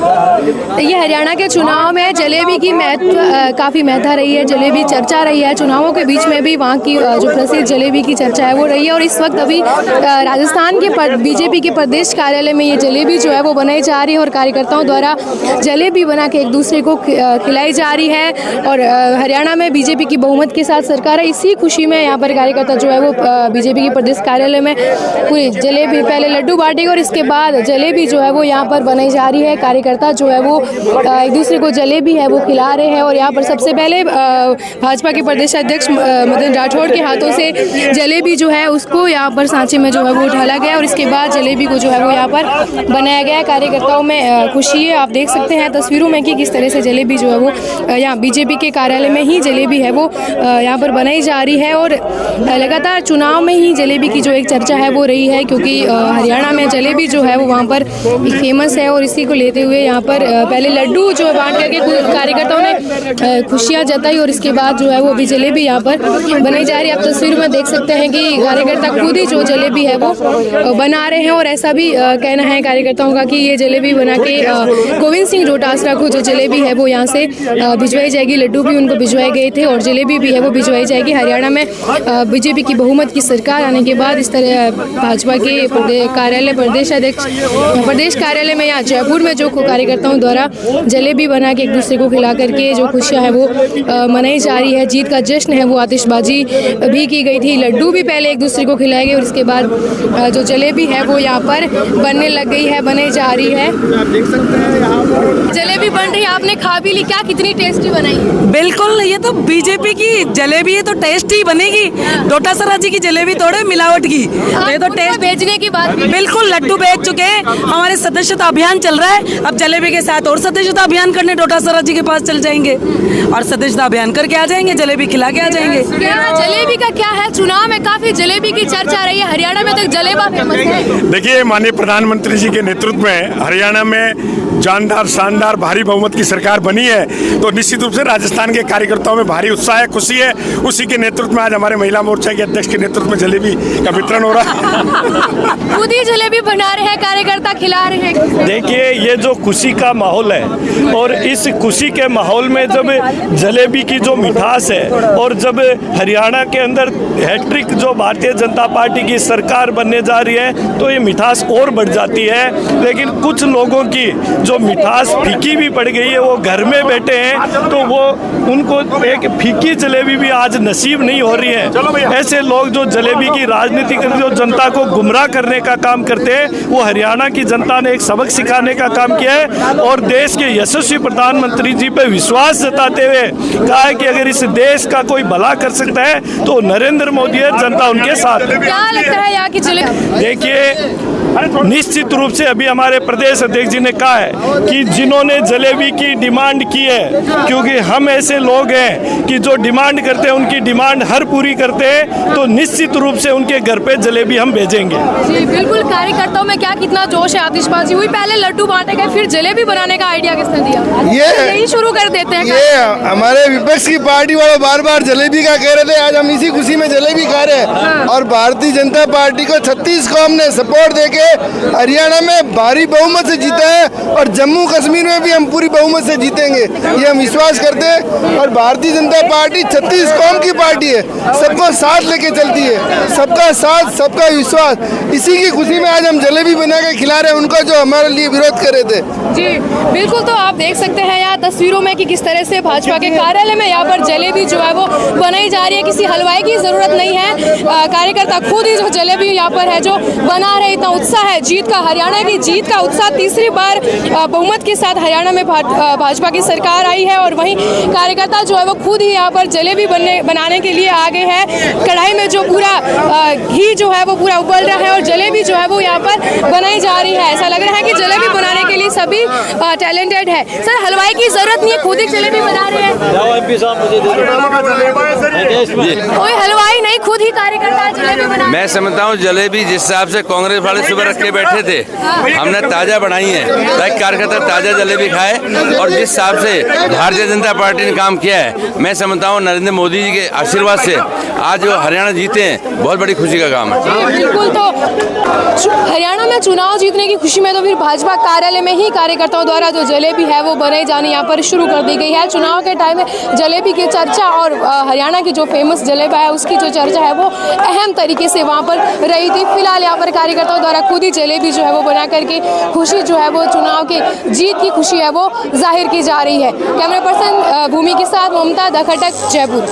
ये हरियाणा के चुनाव में जलेबी की काफ़ी महत्ता रही है, जलेबी चर्चा रही है। चुनावों के बीच में भी वहाँ की जो प्रसिद्ध जलेबी की चर्चा है वो रही है। और इस वक्त अभी राजस्थान के बीजेपी के प्रदेश कार्यालय में ये जलेबी जो है वो बनाई जा रही है और कार्यकर्ताओं द्वारा जलेबी बना के एक दूसरे को खिलाई जा रही है। और हरियाणा में बीजेपी की बहुमत के साथ सरकार है। इसी खुशी में यहाँ पर कार्यकर्ता जो है वो बीजेपी के प्रदेश कार्यालय में पूरी जलेबी, पहले लड्डू बांटेंगे और इसके बाद जलेबी जो है वो यहाँ पर बनाई जा रही है। कार्यकर्ता जो है वो एक दूसरे को जलेबी है वो खिला रहे हैं। और यहाँ पर सबसे पहले भाजपा के प्रदेश अध्यक्ष मदन राठौड़ के हाथों से जलेबी जो है उसको यहाँ पर सांचे में जो है वो ढाला गया और इसके बाद जलेबी को जो है वो यहाँ पर बनाया गया। कार्यकर्ताओं में खुशी है, आप देख सकते हैं तस्वीरों में कि किस तरह से जलेबी जो है वो यहाँ बीजेपी के कार्यालय में ही जलेबी है वो यहाँ पर बनाई जा रही है। और लगातार चुनाव में ही जलेबी की जो एक चर्चा है वो रही है, क्योंकि हरियाणा में जलेबी जो है वो वहाँ पर फेमस है। और इसी को लेते हुए यहाँ पर पहले लड्डू जो है बांट करके कार्यकर्ताओं ने खुशियाँ जताई और इसके बाद जो है वो अभी जलेबी यहाँ पर बनाई जा रही है। आप तस्वीर में देख सकते हैं कि कार्यकर्ता खुद ही जो जलेबी है वो बना रहे हैं। और ऐसा भी कहना है कार्यकर्ताओं का कि ये जलेबी बना के गोविंद सिंह डोटासरा को जो जलेबी है वो यहाँ से भिजवाई जाएगी। लड्डू भी उनको भिजवाए गए थे और जलेबी भी है वो भिजवाई जाएगी। हरियाणा में बीजेपी की बहुमत की सरकार आने के बाद इस तरह भाजपा के कार्यालय प्रदेश कार्यालय में यहाँ जयपुर में जो कार्यकर्ताओं द्वारा जलेबी बना के एक दूसरे को खिला करके जो खुशियाँ है वो मनाई जा रही है। जीत का जश्न है वो आतिशबाजी भी की गई थी, लड्डू भी पहले एक दूसरे को खिलाए गए और इसके बाद जो जलेबी है वो यहाँ पर बनने लग गई है, बनाई जा रही है। जलेबी बन रही है, आपने खा भी ली, क्या कितनी टेस्टी बनाई? बिल्कुल, ये तो बीजेपी की जलेबी है तो टेस्टी बनेगी। डोटासरा जी की जलेबी थोड़े मिलावट की, ये तो टेस्ट बेचने की बात। बिल्कुल, लड्डू बेच चुके हैं, हमारे सदस्यता अभियान चल रहा है। अब जलेबी के साथ और सदस्यता अभियान करने डोटासरा जी के पास चल जाएंगे और सदस्यता अभियान करके आ जाएंगे, जलेबी खिला के आ जाएंगे। जलेबी का क्या है, चुनाव में काफी जलेबी की चर्चा रही है, हरियाणा में तो जलेबा फेमस है। देखिए, माननीय प्रधानमंत्री जी के नेतृत्व में हरियाणा में जानदार शानदार भारी बहुमत की सरकार बनी है, तो निश्चित रूप से राजस्थान के कार्यकर्ताओं में भारी उत्साह है, खुशी है। उसी के नेतृत्व में आज हमारे महिला मोर्चा के अध्यक्ष के नेतृत्व में जलेबी का वितरण हो रहा है। खुद ही जलेबी बना रहे हैं, कार्यकर्ता खिला रहे हैं। देखिए, ये जो खुशी का माहौल है और इस खुशी के माहौल में जब जलेबी की जो मिठास है और जब हरियाणा के अंदर हैट्रिक जो भारतीय जनता पार्टी की सरकार बनने जा रही है तो ये मिठास और बढ़ जाती है। लेकिन कुछ लोगों की जो मिठास फीकी भी पड़ गई है, वो घर में बैठे हैं तो वो उनको एक फीकी जलेबी भी आज नसीब नहीं हो रही है। ऐसे लोग जो जलेबी की राजनीति करते, जो जनता को गुमराह करने का काम करते हैं, वो हरियाणा की जनता ने एक सबक सिखाने का काम किया है और देश के यशस्वी प्रधानमंत्री जी पे विश्वास जताते हुए कहा है कि अगर इस देश का कोई भला कर सकता है तो नरेंद्र मोदी है, जनता उनके साथ है। क्या लगता है यहाँ की जलेबी? देखिए, निश्चित रूप से अभी हमारे प्रदेश अध्यक्ष जी ने कहा है कि जिन्होंने जलेबी की डिमांड की है, क्योंकि हम ऐसे लोग हैं कि जो डिमांड करते हैं उनकी डिमांड हर पूरी करते हैं, तो निश्चित रूप से उनके घर पे जलेबी हम भेजेंगे। जी बिल्कुल, कार्यकर्ताओं में क्या कितना जोश है, आतिशबाजी हुई, पहले लड्डू बांटे गए, फिर जलेबी बनाने का आइडिया किसने दिया? यही शुरू कर देते हैं। ये हमारे विपक्ष की पार्टी वाले बार बार जलेबी का कह रहे थे, आज हम इसी खुशी में जलेबी खा रहे हैं। और भारतीय जनता पार्टी को 36 कौम ने सपोर्ट देके हरियाणा में भारी बहुमत से जीता है और जम्मू कश्मीर में भी हम पूरी बहुमत से जीतेंगे, ये हम विश्वास करते हैं। और भारतीय जनता पार्टी 36 कौम की पार्टी है, सबको साथ लेके चलती है, सबका साथ सबका विश्वास। इसी की खुशी में आज हम जलेबी बना के खिला रहे हैं उनको जो हमारे लिए विरोध कर रहे थे। जी बिल्कुल, तो आप देख सकते हैं यहाँ तस्वीरों में कि किस तरह से भाजपा के कार्यालय में यहाँ पर जलेबी जो है वो बनाई जा रही है, किसी हलवाई की जरूरत नहीं है, कार्यकर्ता खुद ही जो जलेबी यहाँ पर है जो बना रहे। इतना उत्साह है जीत का, हरियाणा की जीत का उत्साह। तीसरी बार बहुमत के साथ हरियाणा में भाजपा की सरकार आई है और वहीं कार्यकर्ता जो है वो खुद ही यहाँ पर जलेबी बनाने के लिए आ गए हैं। कढ़ाई में जो पूरा घी जो है वो पूरा उबल रहा है और जलेबी जो है वो यहाँ पर बनाई जा रही है। ऐसा लग रहा है कि जलेबी बनाने के लिए सभी टैलेंटेड है। सर, हलवाई की जरूरत नहीं है, खुद ही जलेबी बना रहे हैं। कोई हलवाई नहीं, खुद ही कार्यकर्ता जलेबी बना। मैं समझता हूँ जलेबी जिस हिसाब से कांग्रेस वाले सुबह रख के बैठे थे, हमने ताजा बनाई है ताकि कार्यकर्ता ताज़ा जलेबी खाए और जिस हिसाब से भारतीय जनता पार्टी ने काम किया है, मैं समझता हूँ नरेंद्र मोदी जी के आशीर्वाद से आज जो हरियाणा जीते हैं, बहुत बड़ी खुशी का काम है। बिल्कुल, तो हरियाणा में चुनाव जीतने की खुशी में तो फिर भाजपा कार्यालय में ही कार्यकर्ताओं द्वारा जो जलेबी है वो बनाई जानी यहाँ पर शुरू कर दी गई है। चुनाव के टाइम में जलेबी की चर्चा और हरियाणा की जो फेमस जलेबा है उसकी जो चर्चा है वो अहम तरीके से वहाँ पर रही थी। फिलहाल यहाँ पर कार्यकर्ताओं द्वारा खुद ही जलेबी जो है वो बना करके खुशी जो है वो चुनाव की जीत की खुशी है वो जाहिर की जा रही है। कैमरा पर्सन भूमि के साथ ममता द खटक, जयपुर।